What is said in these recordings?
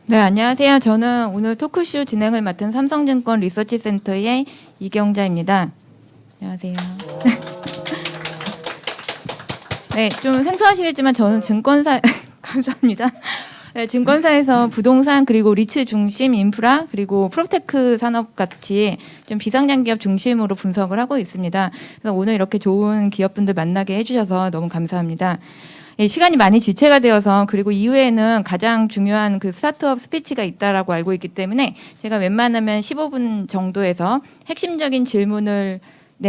네, 안녕하세요. 저는 오늘 토크쇼 진행을 맡은 삼성증권 리서치센터의 이경자입니다. 안녕하세요. 네, 좀 생소하시겠지만 저는 증권사 감사합니다. 네, 증권사에서 부동산 그리고 리츠 중심 인프라 그리고 프로테크 산업 같이 좀 비상장 기업 중심으로 분석을 하고 있습니다. 그래서 오늘 이렇게 좋은 기업분들 만나게 해주셔서 너무 감사합니다. 예, 시간이 많이 지체가 되어서 그리고 이후에는 가장 중요한 그 스타트업 스피치가 있다라고 알고 있기 때문에 제가 웬만하면 15분 정도에서 핵심적인 질문을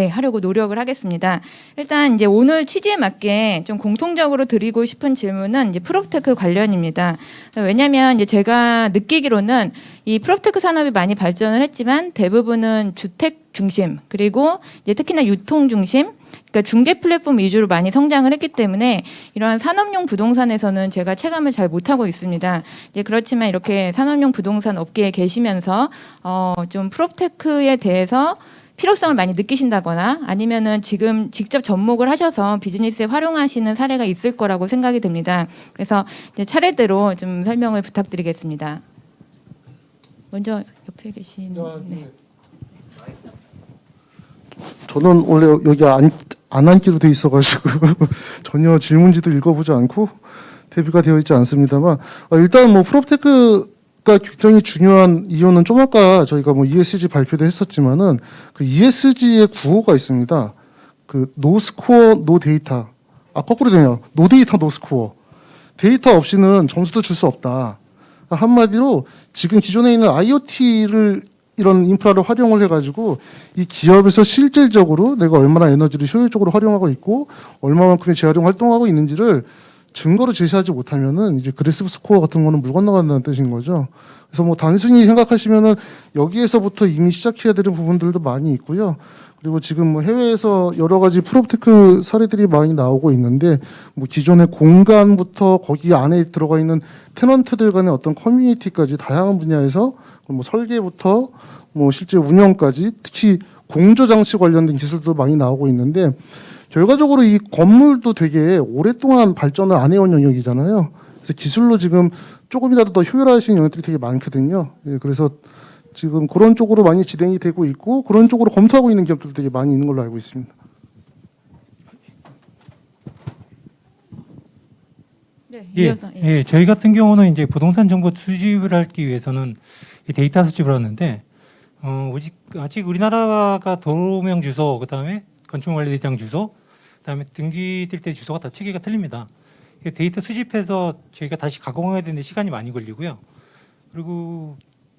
하려고 노력을 하겠습니다. 일단 이제 오늘 취지에 맞게 좀 공통적으로 드리고 싶은 질문은 이제 프로테크 관련입니다. 왜냐하면 이제 제가 느끼기로는 이 프로테크 산업이 많이 발전을 했지만 대부분은 주택 중심 그리고 이제 특히나 유통 중심 그러니까 중개 플랫폼 위주로 많이 성장을 했기 때문에 이러한 산업용 부동산에서는 제가 체감을 잘 못하고 있습니다. 이제 그렇지만 이렇게 산업용 부동산 업계에 계시면서 좀 프로테크에 대해서 필요성을 많이 느끼신다거나 아니면은 지금 직접 접목을 하셔서 비즈니스에 활용하시는 사례가 있을 거라고 생각이 됩니다. 그래서 이제 차례대로 좀 설명을 부탁드리겠습니다. 먼저 옆에 계신 저는 원래 여기 안 앉기로 돼 있어가지고 전혀 질문지도 읽어보지 않고 대비가 되어 있지 않습니다만 일단 뭐 프로테크가 굉장히 중요한 이유는 좀 아까 저희가 뭐 ESG 발표도 했었지만은 그 ESG의 구호가 있습니다. 그 노 스코어 노 데이터. 거꾸로 되네요. 노 데이터 노 스코어. 데이터 없이는 점수도 줄 수 없다. 한마디로 지금 기존에 있는 IoT를 이런 인프라를 활용을 해가지고 이 기업에서 실질적으로 내가 얼마나 에너지를 효율적으로 활용하고 있고 얼마만큼의 재활용 활동하고 있는지를 증거로 제시하지 못하면은 이제 그레시브 스코어 같은 거는 물 건너간다는 뜻인 거죠. 그래서 뭐 단순히 생각하시면은 여기에서부터 이미 시작해야 되는 부분들도 많이 있고요. 그리고 지금 뭐 해외에서 여러 가지 프로테크 사례들이 많이 나오고 있는데 뭐 기존의 공간부터 거기 안에 들어가 있는 테넌트들 간의 어떤 커뮤니티까지 다양한 분야에서 뭐 설계부터 뭐 실제 운영까지 특히 공조 장치 관련된 기술도 많이 나오고 있는데 결과적으로 이 건물도 되게 오랫동안 발전을 안 해온 영역이잖아요. 그래서 기술로 지금 조금이라도 더 효율화하시는 영역들이 되게 많거든요. 그래서 지금 그런 쪽으로 많이 진행이 되고 있고 그런 쪽으로 검토하고 있는 기업들도 되게 많이 있는 걸로 알고 있습니다. 네, 이어서 예, 저희 같은 경우는 이제 부동산 정보 수집을 하기 위해서는 이 데이터 수집을 하는데 아직 우리나라가 도로명 주소, 그다음에 건축관리대장 주소, 그다음에 등기 뛸 때 주소가 다 체계가 틀립니다. 데이터 수집해서 저희가 다시 가공해야 되는데 시간이 많이 걸리고요. 그리고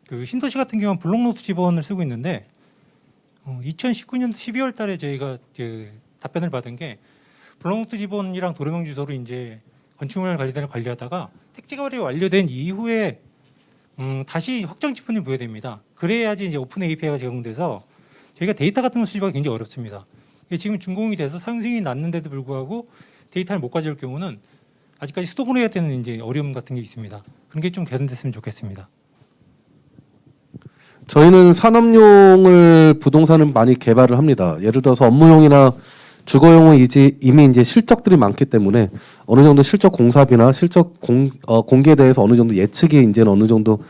그 신도시 같은 경우는 블록노트 지번을 쓰고 있는데 2019년 12월 달에 저희가 답변을 받은 게 블록노트 지번이랑 도로명 주소를 이제 건축관리대장을 관리하다가 택지관리 완료된 이후에 다시 확정 지분이 부여됩니다. 그래야지 이제 오픈 API가 제공돼서 저희가 데이터 같은 걸 수집하기 굉장히 어렵습니다. 지금 준공이 돼서 사용 승인이 났는데도 불구하고 데이터를 못 가져올 경우는 아직까지 수동으로 해야 되는 이제 어려움 같은 게 있습니다. 그런 게 좀 개선됐으면 좋겠습니다. 저희는 산업용을 부동산을 많이 개발을 합니다. 예를 들어서 업무용이나 주거용은 이미 이제 실적들이 많기 때문에 어느 정도 실적 공사비나 실적 공개에 대해서 어느 정도 예측이 이제는 어느 정도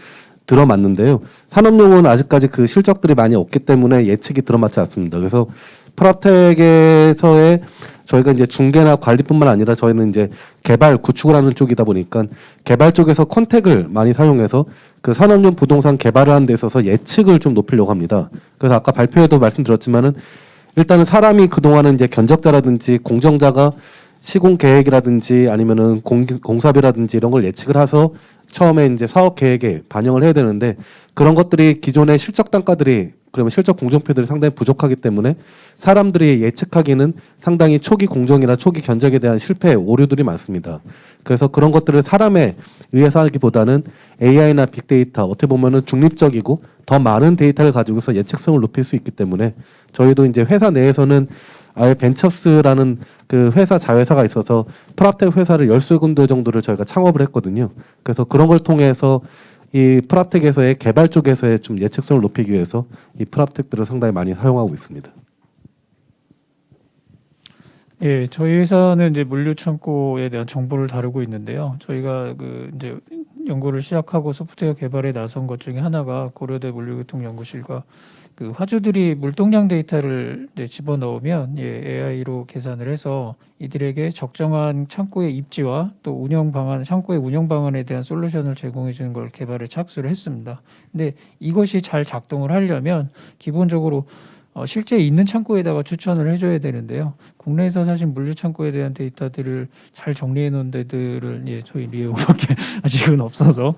들어맞는데요. 산업용은 아직까지 그 실적들이 많이 없기 때문에 예측이 들어맞지 않습니다. 그래서 프로텍에서의 저희가 이제 중개나 관리뿐만 아니라 저희는 이제 개발, 구축을 하는 쪽이다 보니까 개발 쪽에서 컨택을 많이 사용해서 그 산업용 부동산 개발을 하는 데 있어서 예측을 좀 높이려고 합니다. 그래서 아까 발표에도 말씀드렸지만은 일단은 사람이 그동안은 이제 견적자라든지 공정자가 시공 계획이라든지 아니면은 공사비라든지 이런 걸 예측을 해서 처음에 이제 사업 계획에 반영을 해야 되는데 그런 것들이 기존의 실적 단가들이 그러면 실적 공정표들이 상당히 부족하기 때문에 사람들이 예측하기는 상당히 초기 공정이나 초기 견적에 대한 실패 오류들이 많습니다. 그래서 그런 것들을 사람에 의해서 하기보다는 AI나 빅데이터 어떻게 보면은 중립적이고 더 많은 데이터를 가지고서 예측성을 높일 수 있기 때문에 저희도 이제 회사 내에서는 아예 벤처스라는 그 회사 자회사가 있어서 프랍텍 회사를 13군데 정도를 저희가 창업을 했거든요. 그래서 그런 걸 통해서 이 프랍텍에서의 개발 쪽에서의 좀 예측성을 높이기 위해서 이 프랍텍들을 상당히 많이 사용하고 있습니다. 예, 저희 회사는 이제 물류 창고에 대한 정보를 다루고 있는데요. 저희가 그 이제 연구를 시작하고 소프트웨어 개발에 나선 것 중에 하나가 고려대 물류교통연구실과 그 화주들이 물동량 데이터를 이제 집어넣으면 AI로 계산을 해서 이들에게 적정한 창고의 입지와 또 운영 방안, 창고의 운영 방안에 대한 솔루션을 제공해 주는 걸 개발에 착수를 했습니다. 근데 이것이 잘 작동을 하려면 기본적으로 실제 있는 창고에다가 추천을 해줘야 되는데요. 국내에서 사실 물류 창고에 대한 데이터들을 잘 정리해 놓은 데들은 저희 리에오밖에 아직은 없어서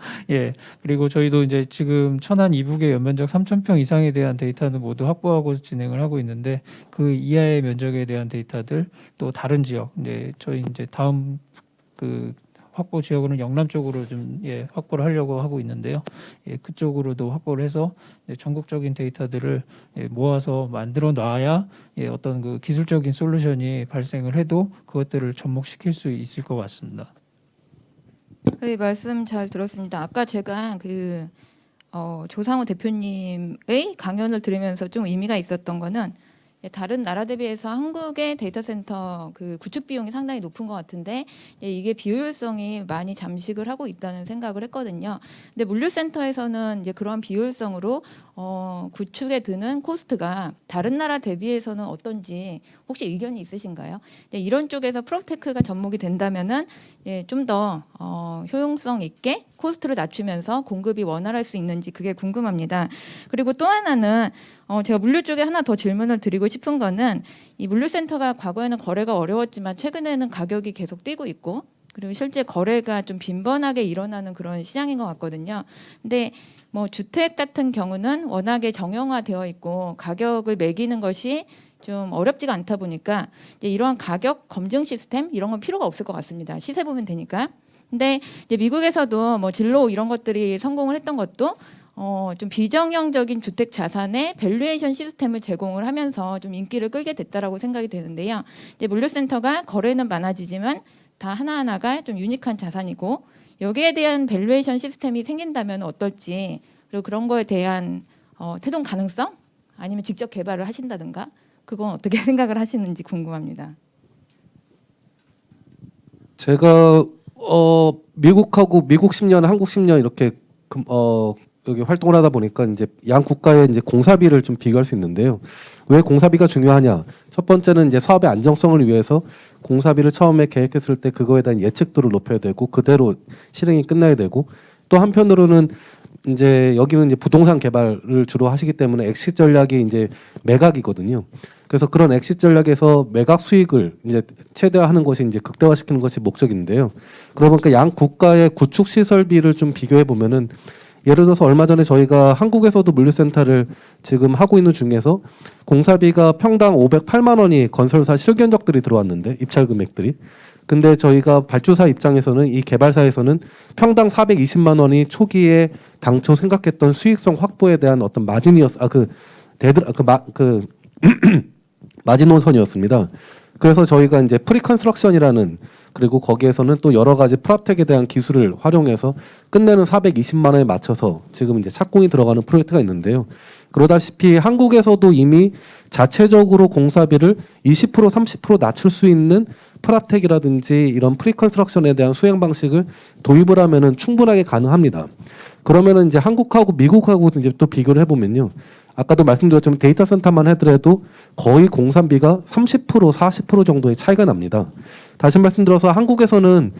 그리고 저희도 이제 지금 천안 이북의 연면적 3,000평 이상에 대한 데이터는 모두 확보하고 진행을 하고 있는데 그 이하의 면적에 대한 데이터들 또 다른 지역 저희 이제 다음 그 확보 지역으로는 영남 쪽으로 좀 확보를 하려고 하고 있는데요. 그쪽으로도 확보를 해서 전국적인 데이터들을 모아서 만들어 놔야 어떤 그 기술적인 솔루션이 발생을 해도 그것들을 접목시킬 수 있을 것 같습니다. 네, 말씀 잘 들었습니다. 아까 제가 조상우 대표님의 강연을 들으면서 좀 의미가 있었던 거는 다른 나라 대비해서 한국의 데이터 센터 그 구축 비용이 상당히 높은 것 같은데 이게 비효율성이 많이 잠식을 하고 있다는 생각을 했거든요. 근데 물류센터에서는 이제 그런 비효율성으로 구축에 드는 코스트가 다른 나라 대비해서는 어떤지 혹시 의견이 있으신가요? 이런 쪽에서 프로테크가 접목이 된다면은 좀 더 효용성 있게 코스트를 낮추면서 공급이 원활할 수 있는지 그게 궁금합니다. 그리고 또 하나는 제가 물류 쪽에 하나 더 질문을 드리고 싶은 거는 이 물류센터가 과거에는 거래가 어려웠지만 최근에는 가격이 계속 뛰고 있고 그리고 실제 거래가 좀 빈번하게 일어나는 그런 시장인 것 같거든요. 근데 뭐 주택 같은 경우는 워낙에 정형화되어 있고 가격을 매기는 것이 좀 어렵지가 않다 보니까 이제 이러한 가격 검증 시스템 이런 건 필요가 없을 것 같습니다. 시세 보면 되니까. 근데 이제 미국에서도 뭐 진로 이런 것들이 성공을 했던 것도 좀 비정형적인 주택 자산의 밸류에이션 시스템을 제공을 하면서 좀 인기를 끌게 됐다라고 생각이 되는데요. 이제 물류센터가 거래는 많아지지만 다 하나하나가 좀 유니크한 자산이고 여기에 대한 밸류에이션 시스템이 생긴다면 어떨지 그리고 그런 거에 대한 태동 가능성 아니면 직접 개발을 하신다든가 그건 어떻게 생각을 하시는지 궁금합니다. 제가 미국하고 미국 10년, 한국 10년 이렇게 여기 활동을 하다 보니까 이제 양 국가의 이제 공사비를 좀 비교할 수 있는데요. 왜 공사비가 중요하냐? 첫 번째는 이제 사업의 안정성을 위해서 공사비를 처음에 계획했을 때 그거에 대한 예측도를 높여야 되고 그대로 실행이 끝나야 되고 또 한편으로는 이제 여기는 이제 부동산 개발을 주로 하시기 때문에 엑시트 전략이 이제 매각이거든요. 그래서 그런 엑시트 전략에서 매각 수익을 이제 최대화하는 것이 이제 극대화시키는 것이 목적인데요. 그러다 보니까 양 국가의 구축 시설비를 좀 비교해 보면은 예를 들어서 얼마 전에 저희가 한국에서도 물류센터를 지금 하고 있는 중에서 공사비가 평당 508만 원이 건설사 실견적들이 들어왔는데 입찰 금액들이 근데 저희가 발주사 입장에서는 이 개발사에서는 평당 420만 원이 초기에 당초 생각했던 수익성 확보에 대한 어떤 마지노선이었습니다. 그래서 저희가 이제 프리컨스트럭션이라는 그리고 거기에서는 또 여러 가지 프랍텍에 대한 기술을 활용해서 끝내는 420만 원에 맞춰서 지금 이제 착공이 들어가는 프로젝트가 있는데요. 그러다시피 한국에서도 이미 자체적으로 공사비를 20% 30% 낮출 수 있는 프랍텍이라든지 이런 프리컨스트럭션에 대한 수행 방식을 도입을 하면은 충분하게 가능합니다. 그러면은 이제 한국하고 미국하고 이제 또 비교를 해보면요. 아까도 말씀드렸지만 데이터 센터만 하더라도 거의 공사비가 30% 40% 정도의 차이가 납니다. 다시 말씀드려서 한국에서는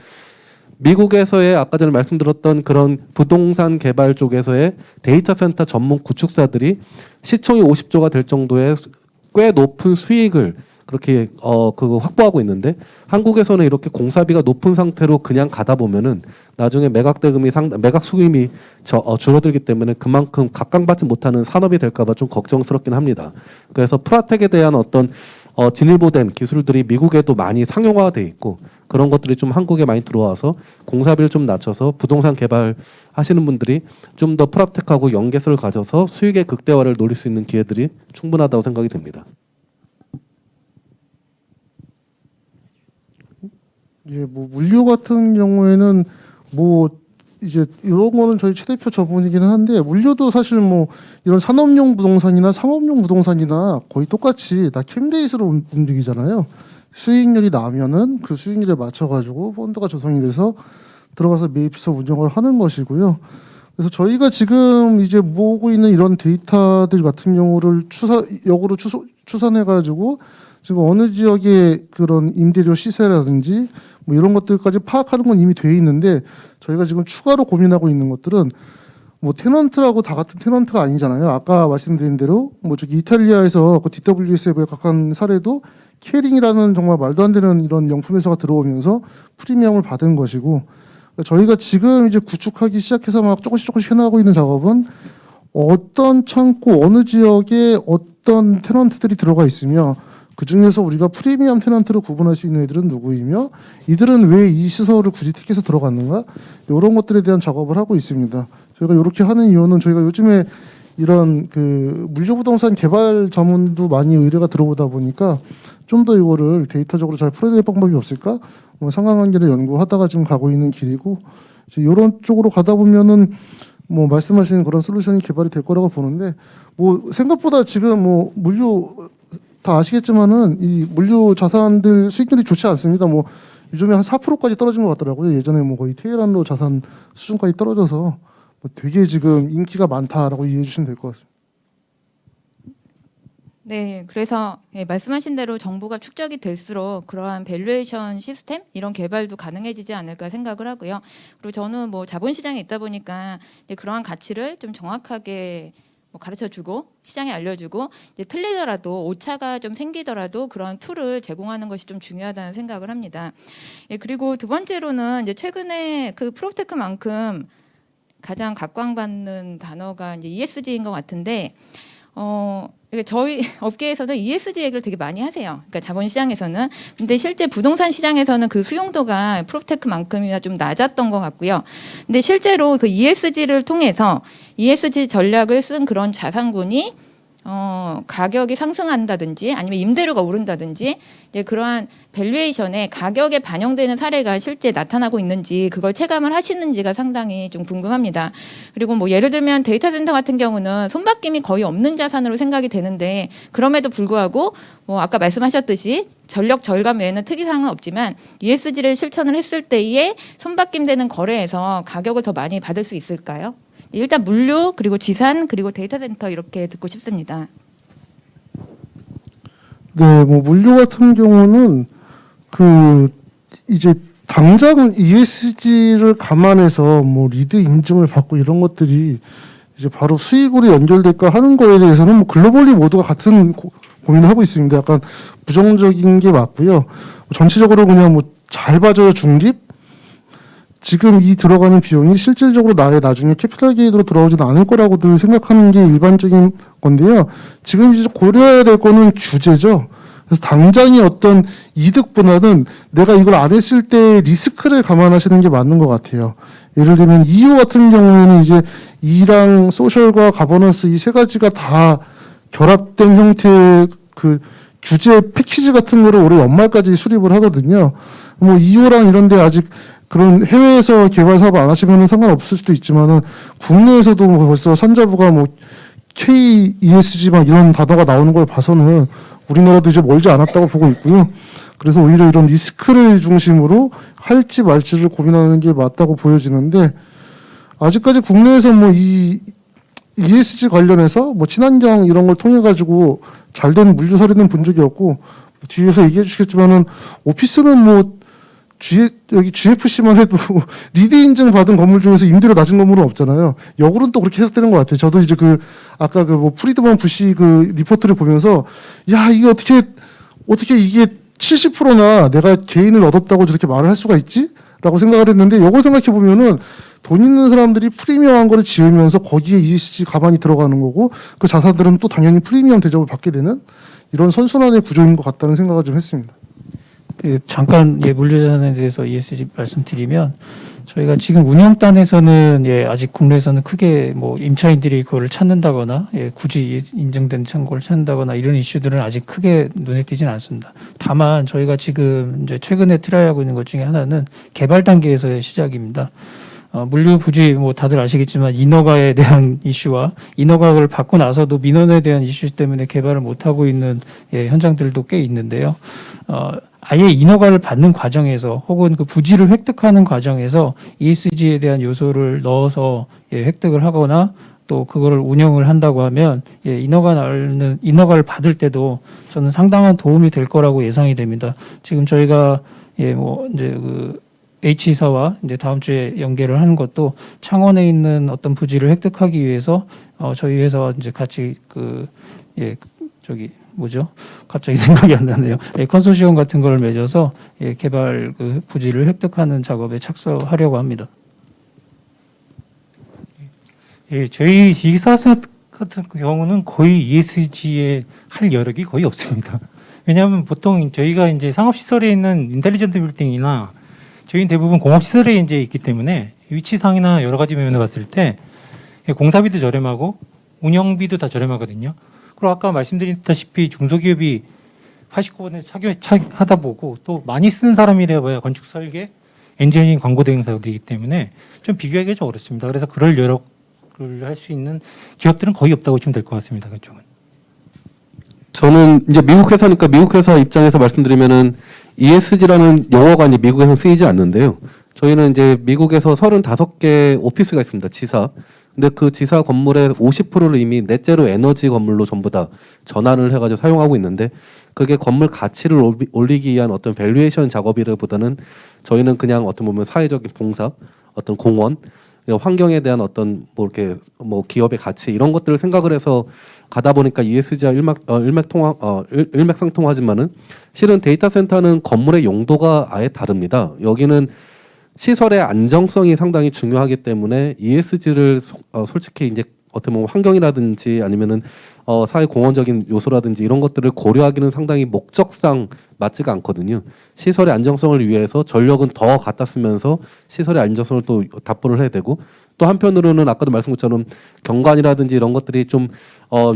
미국에서의 아까 전에 말씀드렸던 그런 부동산 개발 쪽에서의 데이터 센터 전문 구축사들이 시총이 50조가 될 정도의 꽤 높은 수익을 그렇게 확보하고 있는데 한국에서는 이렇게 공사비가 높은 상태로 그냥 가다 보면은 나중에 매각 수익이 줄어들기 때문에 그만큼 각광받지 못하는 산업이 될까봐 좀 걱정스럽긴 합니다. 그래서 프라텍에 대한 어떤 진일보된 기술들이 미국에도 많이 상용화돼 있고 그런 것들이 좀 한국에 많이 들어와서 공사비를 좀 낮춰서 부동산 개발 하시는 분들이 좀 더 프라텍하고 연계성을 가져서 수익의 극대화를 노릴 수 있는 기회들이 충분하다고 생각이 됩니다. 예, 뭐 물류 같은 경우에는 뭐 이제 이런 거는 저희 최 대표 전문이기는 한데 물류도 사실 뭐 이런 산업용 부동산이나 상업용 부동산이나 거의 똑같이 다 캠레이스로 움직이잖아요. 수익률이 나면은 그 수익률에 맞춰가지고 펀드가 조성이 돼서 들어가서 매입해서 운영을 하는 것이고요. 그래서 저희가 지금 이제 모으고 있는 이런 데이터들 같은 경우를 역으로 추산해가지고 지금 어느 지역의 그런 임대료 시세라든지 뭐 이런 것들까지 파악하는 건 이미 돼 있는데 저희가 지금 추가로 고민하고 있는 것들은 뭐 테넌트라고 다 같은 테넌트가 아니잖아요. 아까 말씀드린 대로 뭐 저기 이탈리아에서 그 DWSF에 각한 사례도 캐링이라는 정말 말도 안 되는 이런 명품 회사가 들어오면서 프리미엄을 받은 것이고 저희가 지금 이제 구축하기 시작해서 막 조금씩 해나가고 있는 작업은 어떤 창고 어느 지역에 어떤 테넌트들이 들어가 있으며 그 중에서 우리가 프리미엄 테넌트로 구분할 수 있는 애들은 누구이며 이들은 왜 이 시설을 굳이 택해서 들어갔는가 이런 것들에 대한 작업을 하고 있습니다. 저희가 이렇게 하는 이유는 저희가 요즘에 이런 그 물류부동산 개발 자문도 많이 의뢰가 들어오다 보니까 좀 더 이거를 데이터적으로 잘 풀어야 될 방법이 없을까? 뭐 상관관계를 연구하다가 지금 가고 있는 길이고 이런 쪽으로 가다 보면은 뭐 말씀하신 그런 솔루션이 개발이 될 거라고 보는데 뭐 생각보다 지금 뭐 물류 다 아시겠지만은 이 물류 자산들 수익률이 좋지 않습니다. 뭐 요즘에 한 4%까지 떨어진 것 같더라고요. 예전에 뭐 거의 테헤란로 자산 수준까지 떨어져서 뭐 되게 지금 인기가 많다라고 이해해 주시면 될 것 같습니다. 네, 그래서 예, 말씀하신 대로 정보가 축적이 될수록 그러한 밸류에이션 시스템 이런 개발도 가능해지지 않을까 생각을 하고요. 그리고 저는 뭐 자본시장에 있다 보니까 이제 그러한 가치를 좀 정확하게 뭐 가르쳐주고 시장에 알려주고 이제 틀리더라도 오차가 좀 생기더라도 그런 툴을 제공하는 것이 좀 중요하다는 생각을 합니다. 예, 그리고 두 번째로는 이제 최근에 그 프로테크만큼 가장 각광받는 단어가 이제 ESG인 것 같은데. 이게 저희 업계에서도 ESG 얘기를 되게 많이 하세요. 그러니까 자본시장에서는. 근데 실제 부동산 시장에서는 그 수용도가 프로테크만큼이나 좀 낮았던 것 같고요. 근데 실제로 그 ESG를 통해서 ESG 전략을 쓴 그런 자산군이 가격이 상승한다든지 아니면 임대료가 오른다든지 이제 그러한 밸류에이션에 가격에 반영되는 사례가 실제 나타나고 있는지 그걸 체감을 하시는지가 상당히 좀 궁금합니다. 그리고 뭐 예를 들면 데이터 센터 같은 경우는 손바뀜이 거의 없는 자산으로 생각이 되는데 그럼에도 불구하고 뭐 아까 말씀하셨듯이 전력 절감 외에는 특이사항은 없지만 ESG를 실천을 했을 때에 손바뀜되는 거래에서 가격을 더 많이 받을 수 있을까요? 일단 물류 그리고 지산 그리고 데이터 센터 이렇게 듣고 싶습니다. 네, 뭐 물류 같은 경우는 그 이제 당장 ESG를 감안해서 뭐 리드 인증을 받고 이런 것들이 이제 바로 수익으로 연결될까 하는 거에 대해서는 뭐 글로벌리 모두가 같은 고민을 하고 있습니다. 약간 부정적인 게 맞고요. 전체적으로 그냥 뭐 잘 봐줘야 중립. 지금 이 들어가는 비용이 실질적으로 나중에 캐피탈 게인으로 돌아오지는 않을 거라고들 생각하는 게 일반적인 건데요. 지금 이제 고려해야 될 거는 규제죠. 그래서 당장의 어떤 이득보다는 내가 이걸 안 했을 때 리스크를 감안하시는 게 맞는 것 같아요. 예를 들면 EU 같은 경우에는 이제 E랑 소셜과 가버넌스 이 세 가지가 다 결합된 형태의 그 규제 패키지 같은 거를 올해 연말까지 수립을 하거든요. 뭐 EU랑 이런데 아직 그런 해외에서 개발 사업 안 하시면 상관없을 수도 있지만은 국내에서도 뭐 벌써 산자부가 뭐 KESG 막 이런 단어가 나오는 걸 봐서는 우리나라도 이제 멀지 않았다고 보고 있고요. 그래서 오히려 이런 리스크를 중심으로 할지 말지를 고민하는 게 맞다고 보여지는데 아직까지 국내에서 뭐 이 ESG 관련해서 뭐 친환경 이런 걸 통해 가지고 잘된 물류 사례는 본 적이 없고 뒤에서 얘기해 주시겠지만은 오피스는 뭐 여기 GFC만 해도 리드 인증 받은 건물 중에서 임대료 낮은 건물은 없잖아요. 역으로는 또 그렇게 해석되는 것 같아요. 저도 이제 아까 뭐 프리드먼 부시 리포트를 보면서 야, 이게 어떻게 이게 70%나 내가 개인을 얻었다고 저렇게 말을 할 수가 있지? 라고 생각을 했는데 이걸 생각해 보면은 돈 있는 사람들이 프리미엄한 거를 지으면서 거기에 ESG 가만히 들어가는 거고 그 자산들은 또 당연히 프리미엄 대접을 받게 되는 이런 선순환의 구조인 것 같다는 생각을 좀 했습니다. 잠깐 물류자산에 대해서 ESG 말씀드리면 저희가 지금 운영단에서는 아직 국내에서는 크게 뭐 임차인들이 그거를 찾는다거나 굳이 인증된 창고를 찾는다거나 이런 이슈들은 아직 크게 눈에 띄지는 않습니다. 다만 저희가 지금 이제 최근에 트라이하고 있는 것 중에 하나는 개발 단계에서의 시작입니다. 물류 부지 뭐 다들 아시겠지만 인허가에 대한 이슈와 인허가를 받고 나서도 민원에 대한 이슈 때문에 개발을 못 하고 있는 현장들도 꽤 있는데요. 아예 인허가를 받는 과정에서 혹은 그 부지를 획득하는 과정에서 ESG에 대한 요소를 넣어서 획득을 하거나 또 그거를 운영을 한다고 하면 인허가를 받을 때도 저는 상당한 도움이 될 거라고 예상이 됩니다. 지금 저희가 뭐 이제 그 H사와 이제 다음 주에 연계를 하는 것도 창원에 있는 어떤 부지를 획득하기 위해서 저희 회사와 이제 같이 갑자기 생각이 안 나네요. 컨소시엄 같은 걸 맺어서 개발 그 부지를 획득하는 작업에 착수하려고 합니다. 예, 저희 이사사 같은 경우는 거의 ESG에 할 여력이 거의 없습니다. 왜냐하면 보통 저희가 이제 상업시설에 있는 인텔리전트 빌딩이나 저희는 대부분 공업시설에 이제 있기 때문에 위치상이나 여러 가지 면을 봤을 때 공사비도 저렴하고 운영비도 다 저렴하거든요. 그리고 아까 말씀드렸다시피 중소기업이 89번에 하다 보고 또 많이 쓰는 사람이라 봐야 건축 설계, 엔지니어링 광고 대행사들이기 때문에 좀 비교하기가 좀 어렵습니다. 그래서 그럴 여력을 할 수 있는 기업들은 거의 없다고 보시면 될 것 같습니다. 그쪽은. 저는 이제 미국 회사니까 미국 회사 입장에서 말씀드리면은 ESG라는 용어가 이제 미국에서 쓰이지 않는데요. 저희는 이제 미국에서 35개 오피스가 있습니다. 지사. 근데 그 지사 건물의 50%를 이미 넷제로 에너지 건물로 전부 다 전환을 해가지고 사용하고 있는데 그게 건물 가치를 올리기 위한 어떤 밸류에이션 작업이라기보다는 저희는 그냥 어떤 보면 사회적인 봉사, 어떤 공헌, 환경에 대한 어떤 뭐 이렇게 뭐 기업의 가치 이런 것들을 생각을 해서 가다 보니까 ESG와 일맥상통하지만은 실은 데이터 센터는 건물의 용도가 아예 다릅니다. 여기는 시설의 안정성이 상당히 중요하기 때문에 ESG를 솔직히 이제 어떻게 보면 환경이라든지 아니면은 사회 공헌적인 요소라든지 이런 것들을 고려하기는 상당히 목적상 맞지가 않거든요. 시설의 안정성을 위해서 전력은 더 갖다 쓰면서 시설의 안정성을 또 답보를 해야 되고 또 한편으로는 아까도 말씀 것처럼 경관이라든지 이런 것들이 좀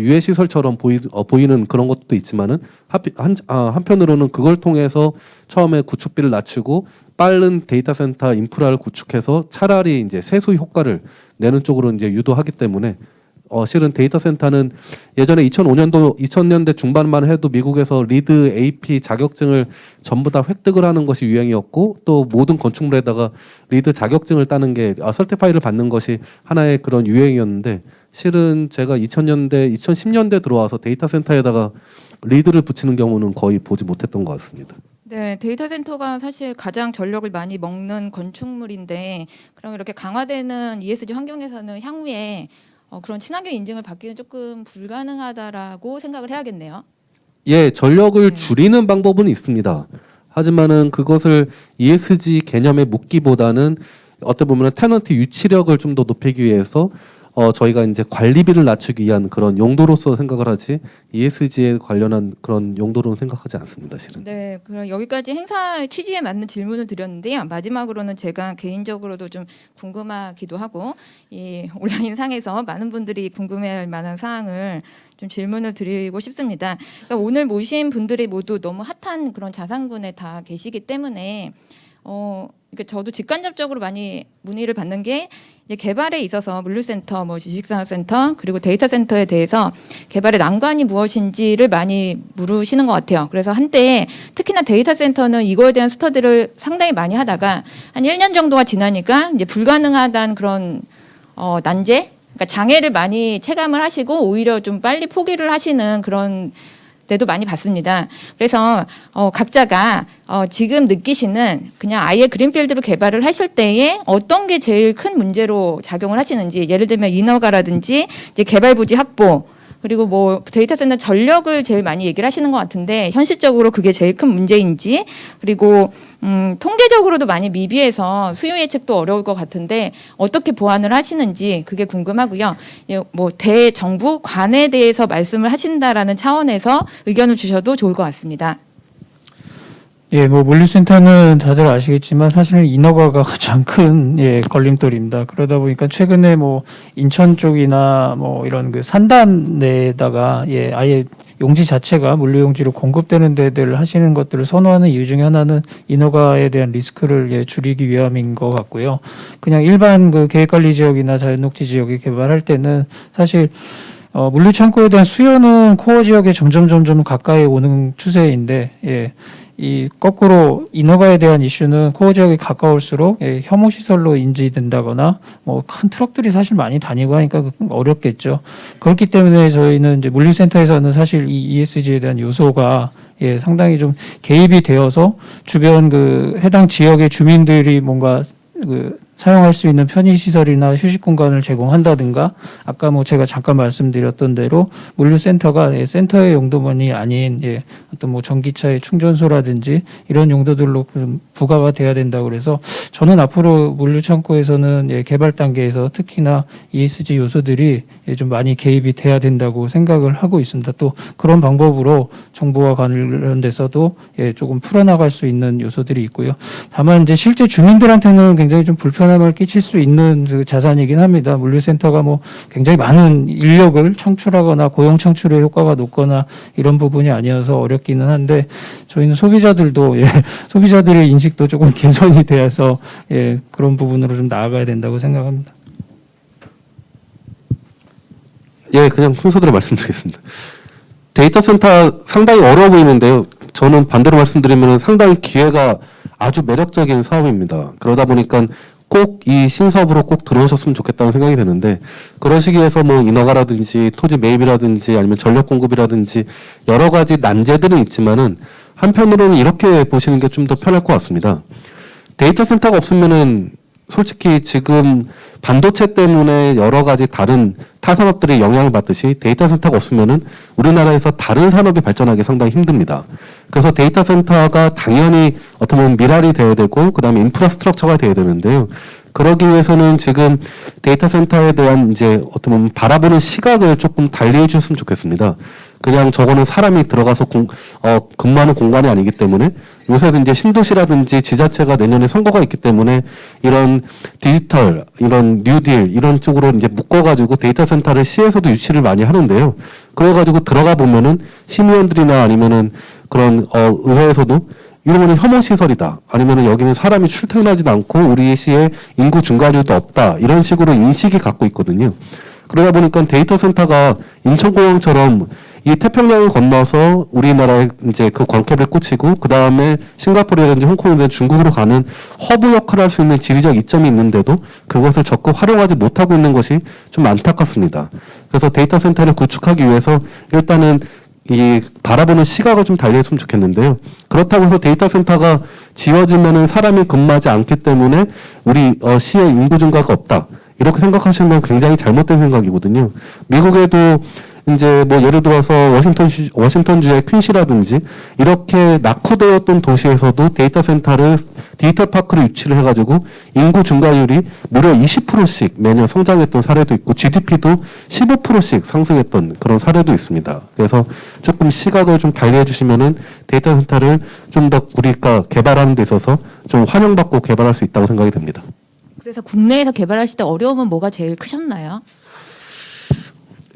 유해 시설처럼 보이는 그런 것도 있지만은 한편으로는 그걸 통해서 처음에 구축비를 낮추고 빠른 데이터 센터 인프라를 구축해서 차라리 이제 세수 효과를 내는 쪽으로 이제 유도하기 때문에 실은 데이터 센터는 예전에 2000년대 중반만 해도 미국에서 리드 AP 자격증을 전부 다 획득을 하는 것이 유행이었고 또 모든 건축물에다가 리드 자격증을 따는 게 설티파이를 받는 것이 하나의 그런 유행이었는데 실은 제가 2010년대 들어와서 데이터 센터에다가 리드를 붙이는 경우는 거의 보지 못했던 것 같습니다. 네, 데이터 센터가 사실 가장 전력을 많이 먹는 건축물인데 그럼 이렇게 강화되는 ESG 환경에서는 향후에 그런 친환경 인증을 받기는 조금 불가능하다라고 생각을 해야겠네요. 예, 전력을 줄이는 방법은 있습니다. 하지만은 그것을 ESG 개념에 묶기보다는 어떻게 보면 테넌트 유치력을 좀 더 높이기 위해서 저희가 이제 관리비를 낮추기 위한 그런 용도로서 생각을 하지 ESG에 관련한 그런 용도로는 생각하지 않습니다, 실은. 네, 그럼 여기까지 행사 취지에 맞는 질문을 드렸는데요. 마지막으로는 제가 개인적으로도 좀 궁금하기도 하고 이 온라인 상에서 많은 분들이 궁금해할 만한 사항을 좀 질문을 드리고 싶습니다. 그러니까 오늘 모신 분들이 모두 너무 핫한 그런 자산군에 다 계시기 때문에 그러니까 저도 직간접적으로 많이 문의를 받는 게 이제 개발에 있어서 물류센터, 뭐 지식산업센터 그리고 데이터 센터에 대해서 개발의 난관이 무엇인지를 많이 물으시는 것 같아요. 그래서 한때 특히나 데이터 센터는 이거에 대한 스터디를 상당히 많이 하다가 한 1년 정도가 지나니까 이제 불가능하다는 그런 난제, 그러니까 장애를 많이 체감을 하시고 오히려 좀 빨리 포기를 하시는 그런 때도 많이 봤습니다. 그래서 각자가 지금 느끼시는 그냥 아예 그린필드로 개발을 하실 때에 어떤 게 제일 큰 문제로 작용을 하시는지, 예를 들면 인허가라든지 이제 개발 부지 확보, 그리고 뭐 데이터 센터 전력을 제일 많이 얘기를 하시는 것 같은데 현실적으로 그게 제일 큰 문제인지, 그리고 통계적으로도 많이 미비해서 수요 예측도 어려울 것 같은데 어떻게 보완을 하시는지 그게 궁금하고요. 뭐 대정부 관에 대해서 말씀을 하신다라는 차원에서 의견을 주셔도 좋을 것 같습니다. 예, 뭐 물류센터는 다들 아시겠지만 사실은 인허가가 가장 큰 걸림돌입니다. 그러다 보니까 최근에 뭐 인천 쪽이나 뭐 이런 그 산단에다가 아예 용지 자체가 물류용지로 공급되는 데들 하시는 것들을 선호하는 이유 중에 하나는 인허가에 대한 리스크를 줄이기 위함인 것 같고요. 그냥 일반 그 계획관리 지역이나 자연녹지 지역에 개발할 때는 사실 물류 창고에 대한 수요는 코어 지역에 점점 가까이 오는 추세인데 이 거꾸로 인허가에 대한 이슈는 코어 지역에 가까울수록 혐오 시설로 인지된다거나 뭐 큰 트럭들이 사실 많이 다니고 하니까 어렵겠죠. 그렇기 때문에 저희는 이제 물류센터에서는 사실 이 ESG에 대한 요소가 상당히 좀 개입이 되어서 주변 그 해당 지역의 주민들이 뭔가 그 사용할 수 있는 편의시설이나 휴식 공간을 제공한다든가 아까 뭐 제가 잠깐 말씀드렸던 대로 물류센터가 센터의 용도만이 아닌 어떤 뭐 전기차의 충전소라든지 이런 용도들로 좀 부가가 돼야 된다고 그래서 저는 앞으로 물류창고에서는 개발 단계에서 특히나 ESG 요소들이 좀 많이 개입이 돼야 된다고 생각을 하고 있습니다. 또 그런 방법으로 정보와 관련돼서도 조금 풀어나갈 수 있는 요소들이 있고요. 다만 이제 실제 주민들한테는 굉장히 좀 불편함을 끼칠 수 있는 그 자산이긴 합니다. 물류센터가 뭐 굉장히 많은 인력을 창출하거나 고용 창출의 효과가 높거나 이런 부분이 아니어서 어렵기는 한데 저희는 소비자들도 소비자들의 인식도 조금 개선이 되어서 그런 부분으로 좀 나아가야 된다고 생각합니다. 예, 그냥 순서대로 말씀드리겠습니다. 데이터 센터 상당히 어려워 보이는데요. 저는 반대로 말씀드리면 상당히 기회가 아주 매력적인 사업입니다. 그러다 보니까 꼭 이 신사업으로 꼭 들어오셨으면 좋겠다는 생각이 드는데 그러시기 위해서 뭐 인허가라든지 토지 매입이라든지 아니면 전력 공급이라든지 여러 가지 난제들은 있지만은 한편으로는 이렇게 보시는 게 좀 더 편할 것 같습니다. 데이터 센터가 없으면은 솔직히 지금 반도체 때문에 여러 가지 다른 타 산업들이 영향을 받듯이 데이터 센터가 없으면은 우리나라에서 다른 산업이 발전하기 상당히 힘듭니다. 그래서 데이터 센터가 당연히 어떻게 보면 미랄이 돼야 되고 그다음에 인프라스트럭처가 돼야 되는데요. 그러기 위해서는 지금 데이터 센터에 대한 이제 어떻게 보면 바라보는 시각을 조금 달리해 주셨으면 좋겠습니다. 그냥 저거는 사람이 들어가서 근무하는 공간이 아니기 때문에 요새도 이제 신도시라든지 지자체가 내년에 선거가 있기 때문에 이런 디지털, 이런 뉴딜 이런 쪽으로 이제 묶어가지고 데이터 센터를 시에서도 유치를 많이 하는데요. 그래가지고 들어가 보면은 시의원들이나 아니면은 그런 의회에서도 이런 거는 혐오 시설이다. 아니면은 여기는 사람이 출퇴근하지도 않고 우리 시에 인구 증가율도 없다. 이런 식으로 인식이 갖고 있거든요. 그러다 보니까 데이터 센터가 인천공항처럼 이 태평양을 건너서 우리나라에 이제 그 광캡을 꽂히고 그 다음에 싱가포르라든지 홍콩이든 중국으로 가는 허브 역할을 할 수 있는 지리적 이점이 있는데도 그것을 적극 활용하지 못하고 있는 것이 좀 안타깝습니다. 그래서 데이터 센터를 구축하기 위해서 일단은 이 바라보는 시각을 좀 달리했으면 좋겠는데요. 그렇다고 해서 데이터 센터가 지어지면은 사람이 근무하지 않기 때문에 우리 시의 인구 증가가 없다. 이렇게 생각하시는 건 굉장히 잘못된 생각이거든요. 미국에도 이제 뭐 예를 들어서 워싱턴주의 퀸시라든지 이렇게 낙후되었던 도시에서도 데이터 센터를 디지털 파크를 유치를 해가지고 인구 증가율이 무려 20%씩 매년 성장했던 사례도 있고 GDP도 15%씩 상승했던 그런 사례도 있습니다. 그래서 조금 시각을 좀 달리해 주시면은 데이터 센터를 좀 더 우리가 개발하는 데 있어서 좀 환영받고 개발할 수 있다고 생각이 됩니다. 그래서 국내에서 개발하실 때 어려움은 뭐가 제일 크셨나요?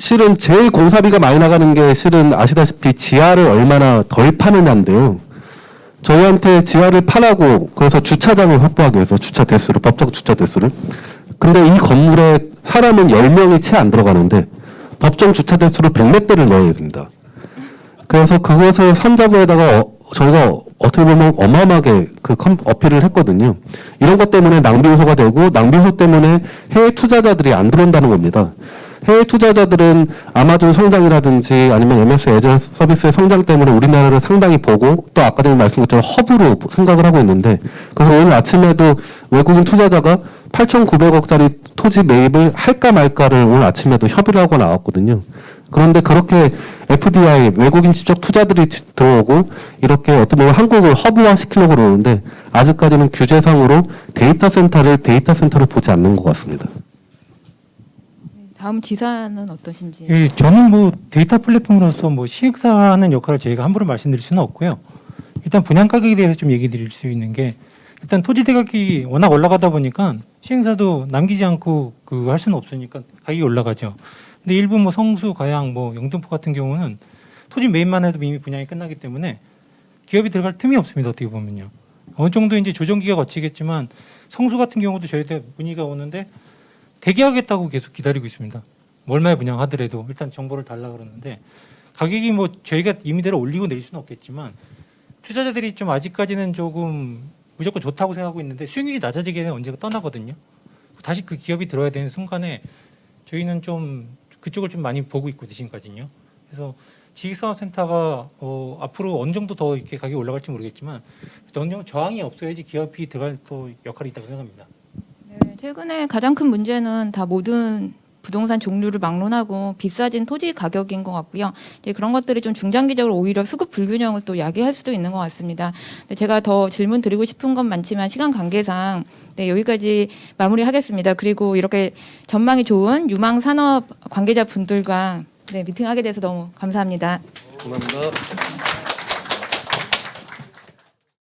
실은 제일 공사비가 많이 나가는 게 실은 아시다시피 지하를 얼마나 덜 파느냐인데요. 저희한테 지하를 파라고 그래서 주차장을 확보하기 위해서 주차 대수를 법적 주차 대수를 근데 이 건물에 사람은 10명이 채 안 들어가는데 법정 주차 대수를 100몇 대를 넣어야 됩니다. 그래서 그것을 산자부에다가 저희가 어떻게 보면 어마어마하게 그 어필을 했거든요. 이런 것 때문에 낭비 요소가 되고 낭비 요소 때문에 해외 투자자들이 안 들어온다는 겁니다. 해외 투자자들은 아마존 성장이라든지 아니면 MS 애저 서비스의 성장 때문에 우리나라를 상당히 보고 또 아까 전에 말씀 것처럼 허브로 생각을 하고 있는데 그래서 오늘 아침에도 외국인 투자자가 8,900억짜리 토지 매입을 할까 말까를 오늘 아침에도 협의를 하고 나왔거든요. 그런데 그렇게 FDI 외국인 직접 투자들이 들어오고 이렇게 어떤 보면 한국을 허브화 시키려고 그러는데 아직까지는 규제상으로 데이터 센터를 데이터 센터로 보지 않는 것 같습니다. 다음 지사는 어떠신지. 예, 저는 뭐 데이터 플랫폼으로서 뭐 시행사하는 역할을 저희가 함부로 말씀드릴 수는 없고요. 일단 분양 가격에 대해서 좀 얘기 드릴 수 있는 게 일단 토지 대가격이 워낙 올라가다 보니까 시행사도 남기지 않고 그 할 수는 없으니까 가격이 올라가죠. 근데 일부 뭐 성수, 가양, 뭐 영등포 같은 경우는 토지 매입만 해도 이미 분양이 끝나기 때문에 기업이 들어갈 틈이 없습니다. 어떻게 보면요. 어느 정도 이제 조정기가 거치겠지만 성수 같은 경우도 저희한테 문의가 오는데 대기하겠다고 계속 기다리고 있습니다. 얼마에 분양하더라도 일단 정보를 달라 그러는데 가격이 뭐 저희가 임의대로 올리고 내릴 수는 없겠지만 투자자들이 좀 아직까지는 조금 무조건 좋다고 생각하고 있는데 수익률이 낮아지게 되면 언제가 떠나거든요. 다시 그 기업이 들어야 되는 순간에 저희는 좀 그쪽을 좀 많이 보고 있거든요, 지금까지는요. 그래서 지식산업센터가 앞으로 어느 정도 더 이렇게 가격이 올라갈지 모르겠지만 어느 정도 저항이 없어야지 기업이 들어갈 또 역할이 있다고 생각합니다. 네, 최근에 가장 큰 문제는 다 모든 부동산 종류를 막론하고 비싸진 토지 가격인 것 같고요. 이제 그런 것들이 좀 중장기적으로 오히려 수급 불균형을 또 야기할 수도 있는 것 같습니다. 근데 제가 더 질문 드리고 싶은 건 많지만 시간 관계상 네, 여기까지 마무리하겠습니다. 그리고 이렇게 전망이 좋은 유망 산업 관계자 분들과 네, 미팅하게 돼서 너무 감사합니다. 감사합니다.